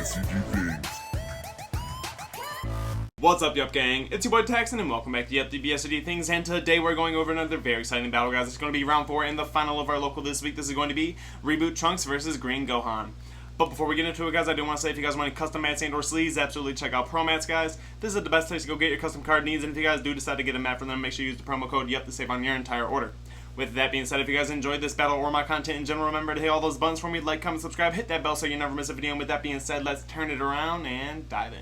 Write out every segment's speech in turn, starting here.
DBSCG things. What's up, Yuhp gang? It's your boy Texan, and welcome back to Yuhp DBSCG Things. And today we're going over another very exciting battle, guys. It's going to be round 4 and the final of our local this week. This is going to be Reboot Trunks versus Green Gohan. But before we get into it, guys, I do want to say if you guys want any custom mats and or sleeves, absolutely check out Promats, guys. This is the best place to go get your custom card needs, and if you guys do decide to get a mat from them, make sure you use the promo code YUHP to save on your entire order. With that being said, if you guys enjoyed this battle or my content in general, remember to hit all those buttons for me, like, comment, subscribe, hit that bell so you never miss a video. And with that being said, let's turn it around and dive in.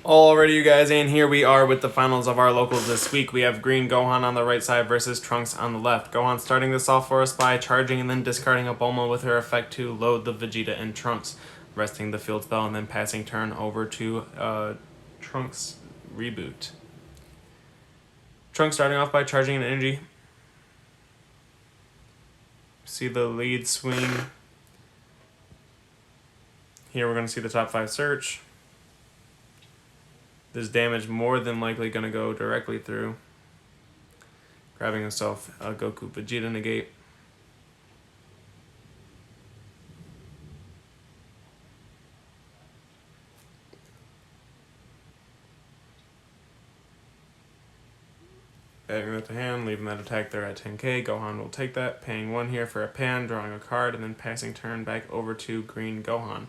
Alrighty, you guys, and here we are with the finals of our locals this week. We have Green Gohan on the right side versus Trunks on the left. Gohan starting this off for us by charging and then discarding a bo1 with her effect to load the Vegeta and Trunks, resting the field spell and then passing turn over to Trunks Reboot. Trunks starting off by charging an energy. See the lead swing. Here we're going to see the top 5 search. This damage more than likely going to go directly through. Grabbing himself a Goku Vegeta negate. Adding that to hand, leaving that attack there at 10k. Gohan will take that, paying 1 here for a pan, drawing a card, and then passing turn back over to Green Gohan.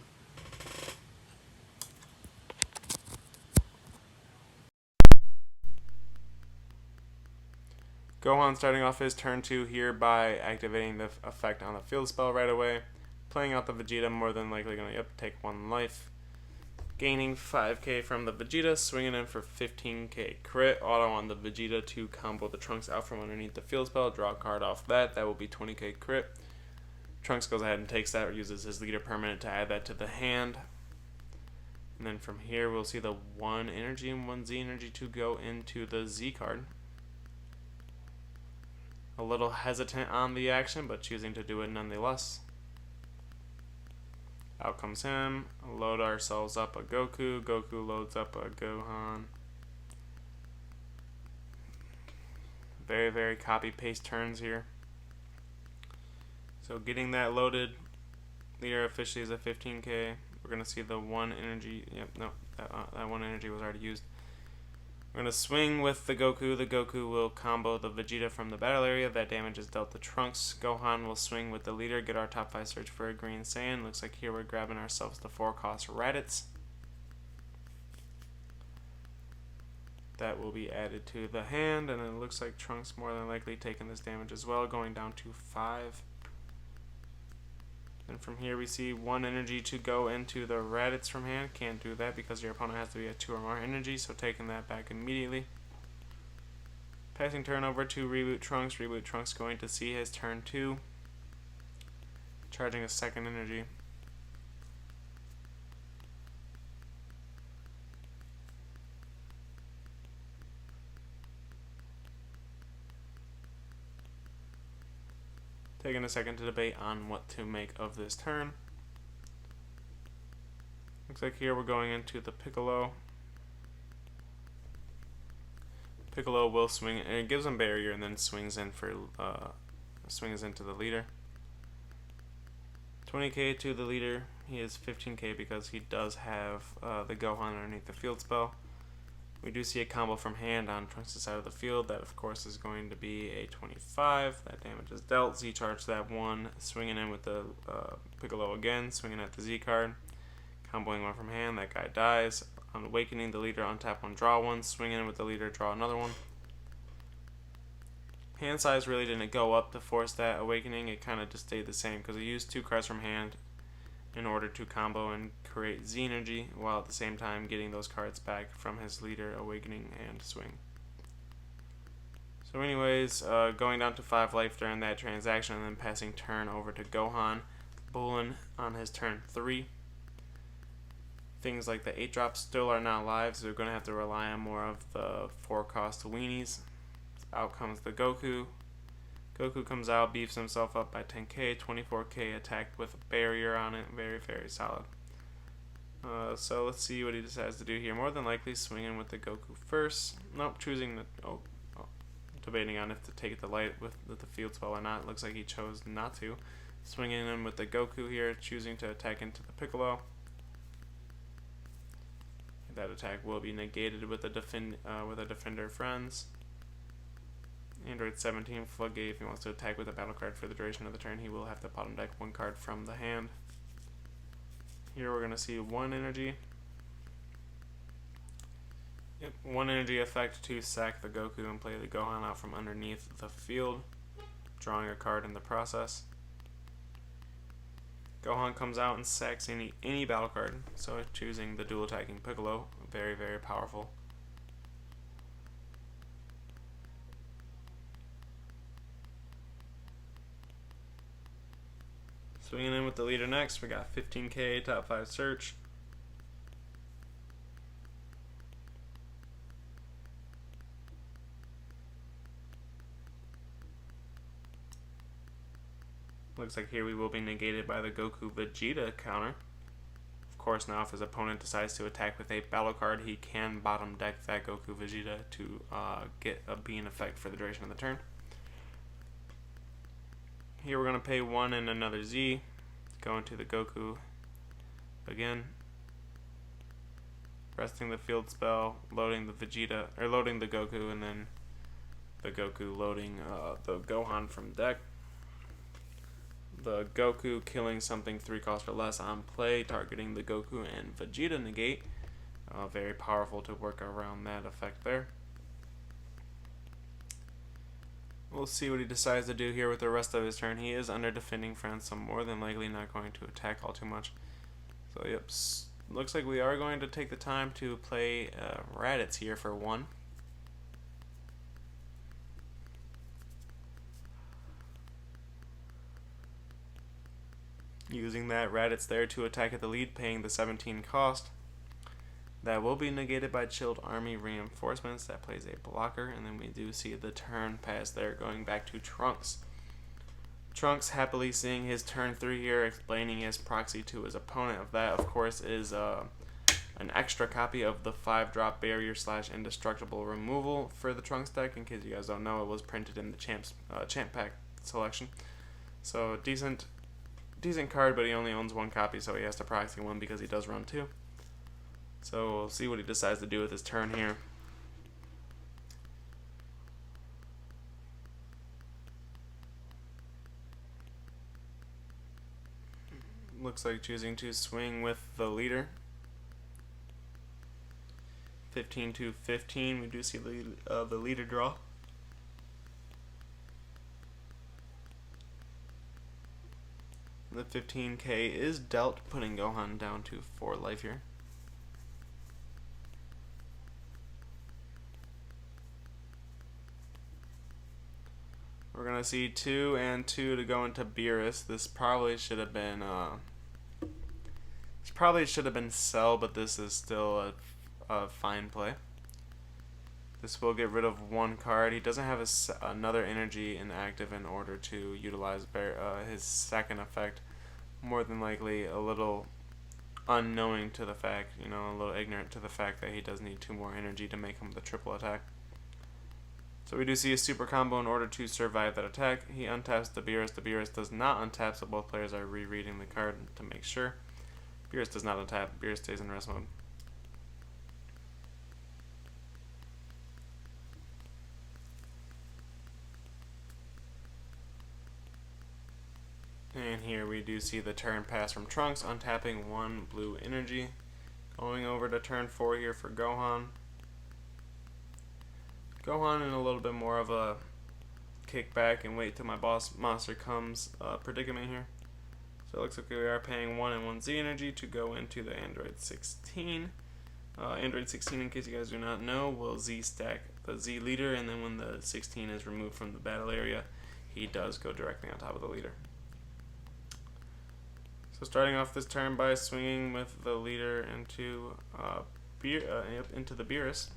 Gohan starting off his turn 2 here by activating the effect on the field spell right away, playing out the Vegeta, more than likely going to take 1 life. Gaining 5k from the Vegeta, swinging in for 15k crit. Auto on the Vegeta to combo the Trunks out from underneath the field spell. Draw a card off that. That will be 20k crit. Trunks goes ahead and takes that, or uses his leader permanent to add that to the hand. And then from here, we'll see the 1 energy and 1 Z energy to go into the Z card. A little hesitant on the action, but choosing to do it nonetheless. Out comes him. Load ourselves up a Goku. Goku loads up a Gohan. Very, very copy-paste turns here. So getting that loaded. Leader officially is a 15k. We're going to see the 1 energy. Yep, no, that 1 energy was already used. We're going to swing with the Goku. The Goku will combo the Vegeta from the battle area. That damage is dealt to Trunks. Gohan will swing with the leader, get our top 5 search for a Green Saiyan. Looks like here we're grabbing ourselves the 4-cost Raditz. That will be added to the hand, and it looks like Trunks more than likely taking this damage as well, going down to 5. And from here we see 1 energy to go into the Raditz from hand. Can't do that because your opponent has to be at 2 or more energy, so taking that back immediately. Passing turn over to Reboot Trunks. Reboot Trunks going to see his turn 2. Charging a 2nd energy. Taking a second to debate on what to make of this turn. Looks like here we're going into the Piccolo. Piccolo will swing, and it gives him barrier, and then swings in for swings into the leader. 20k to the leader. He is 15k because he does have the Gohan underneath the field spell. We do see a combo from hand on Trunks' side of the field. That, of course, is going to be a 25. That damage is dealt. Z charge that 1. Swinging in with the Piccolo again. Swinging at the Z card. Comboing 1 from hand. That guy dies. On awakening the leader, untap 1, draw 1. Swinging in with the leader, draw another 1. Hand size really didn't go up to force that awakening. It kind of just stayed the same because he used 2 cards from hand in order to combo and create Z energy, while at the same time getting those cards back from his leader, awakening, and swing. So anyways, going down to 5 life during that transaction, and then passing turn over to Gohan. bo1 on his turn 3. Things like the 8 drops still are not live, so we're going to have to rely on more of the 4-cost weenies. Out comes the Goku. Goku comes out, beefs himself up by 10k, 24k attack with a barrier on it. Very, very solid. So let's see what he decides to do here. More than likely swinging with the Goku first. Nope, choosing the... debating on if to take the light with the field spell or not. Looks like he chose not to. Swinging in with the Goku here, choosing to attack into the Piccolo. that attack will be negated with a defender friends. Android 17 Floodgate, if he wants to attack with a battle card for the duration of the turn, he will have to bottom deck one card from the hand. Here we're going to see one energy. Yep, one energy effect to sack the Goku and play the Gohan out from underneath the field, drawing a card in the process. Gohan comes out and sacks any battle card, so choosing the dual attacking Piccolo, very, very powerful. Swinging in with the leader next, we got 15k top 5 search. Looks like here we will be negated by the Goku Vegeta counter. Of course, now if his opponent decides to attack with a battle card, he can bottom deck that Goku Vegeta to get a beam effect for the duration of the turn. Here we're going to pay 1 and another Z, go into the Goku again, resting the field spell, loading the Vegeta, or loading the Goku, and then the Goku loading the Gohan from deck. The Goku killing something 3 cost or less on play, targeting the Goku and Vegeta negate. Very powerful to work around that effect there. We'll see what he decides to do here with the rest of his turn. He is under defending friends, so more than likely not going to attack all too much. So yep, looks like we are going to take the time to play Raditz here for 1. Using that Raditz there to attack at the lead, paying the 17 cost. That will be negated by Chilled Army Reinforcements. That plays a blocker, and then we do see the turn pass there going back to Trunks. Trunks happily seeing his turn 3 here, explaining his proxy to his opponent. Of that, of course, is an extra copy of the 5-drop barrier / indestructible removal for the Trunks deck. In case you guys don't know, it was printed in the champ pack selection. So decent card, but he only owns 1 copy, so he has to proxy 1 because he does run 2. So we'll see what he decides to do with his turn here. Looks like choosing to swing with the leader. 15 to 15, we do see the leader draw. The 15k is dealt, putting Gohan down to 4 life here. We're going to see 2 and 2 to go into Beerus. This probably should have been Cell, but this is still a fine play. This will get rid of 1 card. He doesn't have another energy inactive in order to utilize his second effect. More than likely a little unknowing to the fact, a little ignorant to the fact that he does need 2 more energy to make him the triple attack. So we do see a super combo in order to survive that attack. He untaps the Beerus. The Beerus does not untap, so both players are rereading the card to make sure. Beerus does not untap. Beerus stays in rest mode. And here we do see the turn pass from Trunks, untapping 1 blue energy. Going over to turn 4 here for Gohan. Gohan in a little bit more of a kick back and wait till my boss monster comes predicament here. So it looks like we are paying 1 and 1 Z energy to go into the Android 16. Android 16, in case you guys do not know, will Z stack the Z leader, and then when the 16 is removed from the battle area, he does go directly on top of the leader. So starting off this turn by swinging with the leader into the Beerus.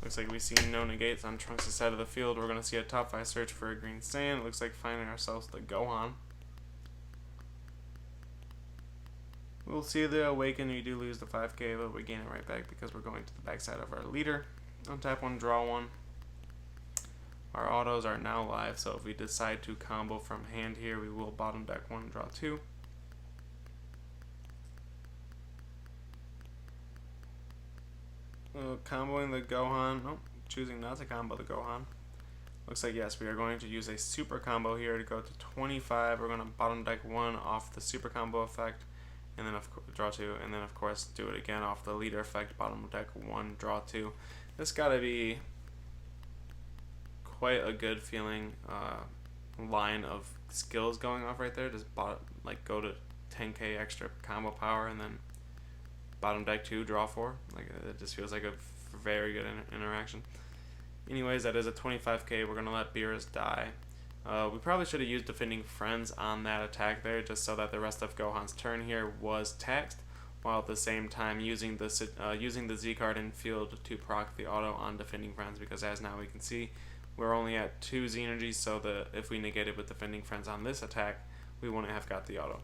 Looks like we see no negates on Trunks' side of the field. We're going to see a top 5 search for a green sand. It looks like finding ourselves the Gohan. We'll see the Awaken. We do lose the 5k, but we gain it right back because we're going to the backside of our leader. Untap 1, draw 1. Our autos are now live, so if we decide to combo from hand here, we will bottom deck 1, draw 2. comboing the Gohan. Nope, choosing not to combo the Gohan. Looks like yes, we are going to use a super combo here to go to 25. We're going to bottom deck 1 off the super combo effect, and then draw 2, and then of course do it again off the leader effect, bottom deck 1, draw 2. This gotta be quite a good feeling line of skills going off right there. Just like go to 10k extra combo power and then bottom deck 2, draw 4. Like it just feels like a very good interaction. Anyways, that is a 25k. We're gonna let Beerus die. We probably should have used Defending Friends on that attack there, just so that the rest of Gohan's turn here was taxed, while at the same time using the Z card in field to proc the auto on Defending Friends, because as now we can see, we're only at 2 Z energies, so if we negated with Defending Friends on this attack, we wouldn't have got the auto.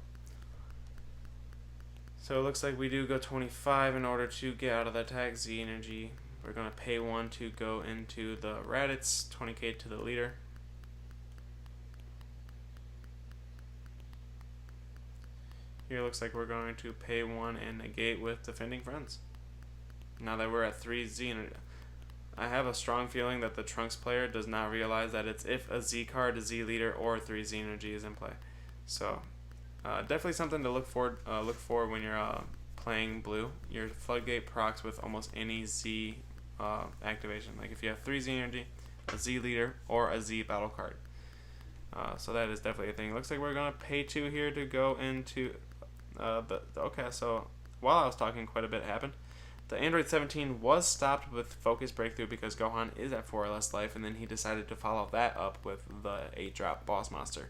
So it looks like we do go 25 in order to get out of the attack. Z energy. We're going to pay 1 to go into the Raditz, 20k to the leader. Here looks like we're going to pay 1 and negate with Defending Friends. Now that we're at 3 Z energy. I have a strong feeling that the Trunks player does not realize that it's if a Z card, a Z leader, or 3 Z energy is in play. So definitely something to look for when you're playing blue. Your floodgate procs with almost any Z activation. Like if you have 3 Z energy, a Z leader, or a Z battle card. So that is definitely a thing. Looks like we're gonna pay 2 here to go into okay. So while I was talking, quite a bit happened. The Android 17 was stopped with Focus Breakthrough because Gohan is at 4 or less life, and then he decided to follow that up with the 8-drop Boss Monster.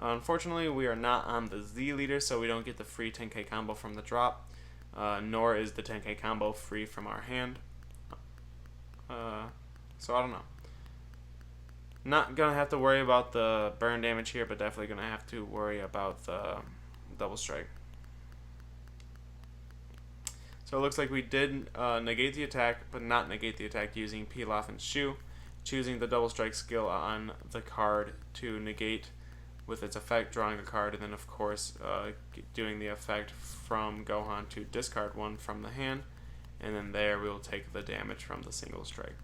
Unfortunately, we are not on the Z leader, so we don't get the free 10k combo from the drop, nor is the 10k combo free from our hand. So I don't know. Not gonna have to worry about the burn damage here, but definitely gonna have to worry about the double strike. So it looks like we did negate the attack, but not negate the attack using Pilaf and Shu, choosing the double strike skill on the card to negate with its effect, drawing a card, and then of course doing the effect from Gohan to discard 1 from the hand, and then there we will take the damage from the single strike.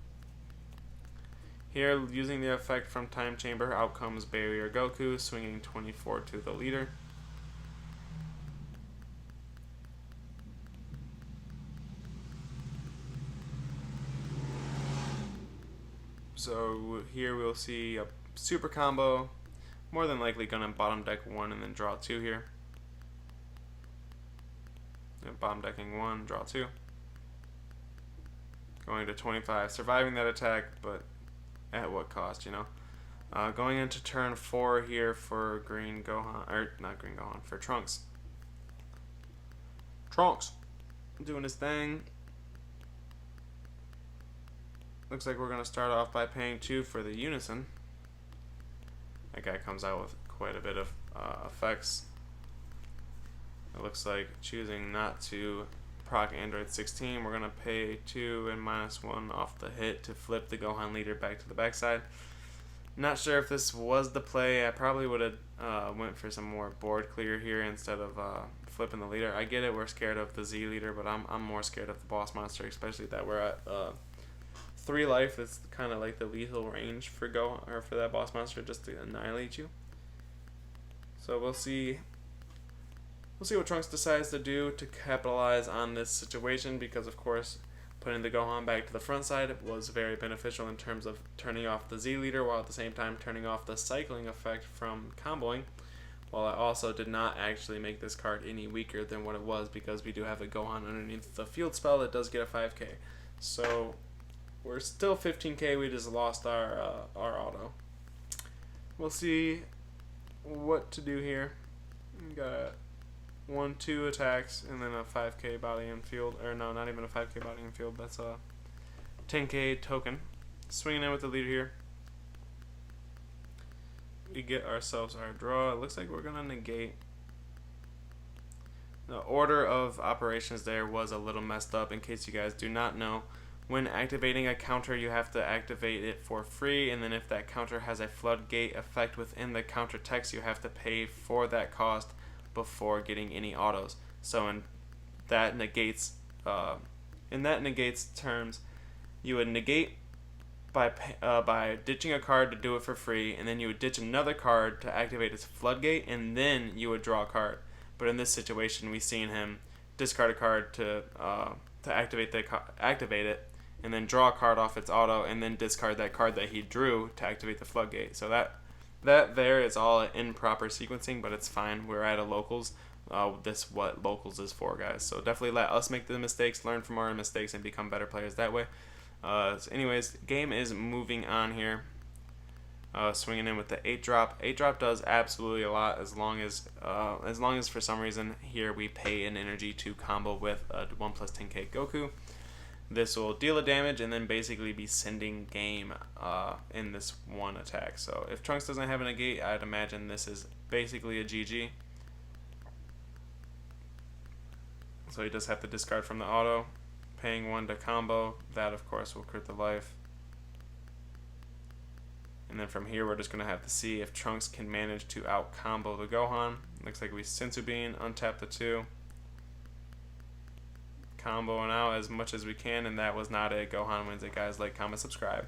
Here, using the effect from Time Chamber, out comes Barrier Goku, swinging 24 to the leader. So here we'll see a super combo, more than likely gonna bottom deck 1 and then draw 2 here. And bottom decking 1, draw 2. Going to 25, surviving that attack, but at what cost, you know? Going into turn 4 here for Green Gohan, or not Green Gohan, for Trunks. Trunks doing his thing. Looks like we're going to start off by paying 2 for the Unison. That guy comes out with quite a bit of effects. It looks like choosing not to proc Android 16, we're going to pay 2 and -1 off the hit to flip the Gohan leader back to the backside. Not sure if this was the play. I probably would have went for some more board clear here instead of flipping the leader. I get it, we're scared of the Z leader, but I'm more scared of the boss monster, especially that we're at 3 life. Is kind of like the lethal range for for that boss monster just to annihilate you. So we'll see what Trunks decides to do to capitalize on this situation, because of course putting the Gohan back to the front side was very beneficial in terms of turning off the Z leader, while at the same time turning off the cycling effect from comboing, while I also did not actually make this card any weaker than what it was, because we do have a Gohan underneath the field spell that does get a 5k. So we're still 15k, we just lost our auto. We'll see what to do here. We got 1-2 attacks and then a 5k body and field, or no, not even a 5k body and field, that's a 10k token. Swinging in with the leader here. We get ourselves our draw. It looks like we're gonna negate. The order of operations there was a little messed up. In case you guys do not know, when activating a counter, you have to activate it for free, and then if that counter has a floodgate effect within the counter text, you have to pay for that cost before getting any autos. So that negates in that negates terms, you would negate by ditching a card to do it for free, and then you would ditch another card to activate its floodgate, and then you would draw a card. But in this situation, we've seen him discard a card to activate it, and then draw a card off its auto, and then discard that card that he drew to activate the floodgate. So that there is all improper sequencing, but it's fine. We're at a locals. This what locals is for, guys. So definitely let us make the mistakes, learn from our mistakes, and become better players that way. So anyways, game is moving on here. Swinging in with the 8-drop. 8-drop does absolutely a lot as long as for some reason here we pay an energy to combo with a 1+10k Goku. This will deal a damage and then basically be sending game in this one attack. So if Trunks doesn't have a negate, I'd imagine this is basically a GG. So he does have to discard from the auto, paying 1 to combo. That of course will crit the life. And then from here we're just going to have to see if Trunks can manage to out combo the Gohan. Looks like we Senzu Bean, untap the 2. Comboing out as much as we can, and that was not it. Gohan wins it, guys. Like, comment, subscribe.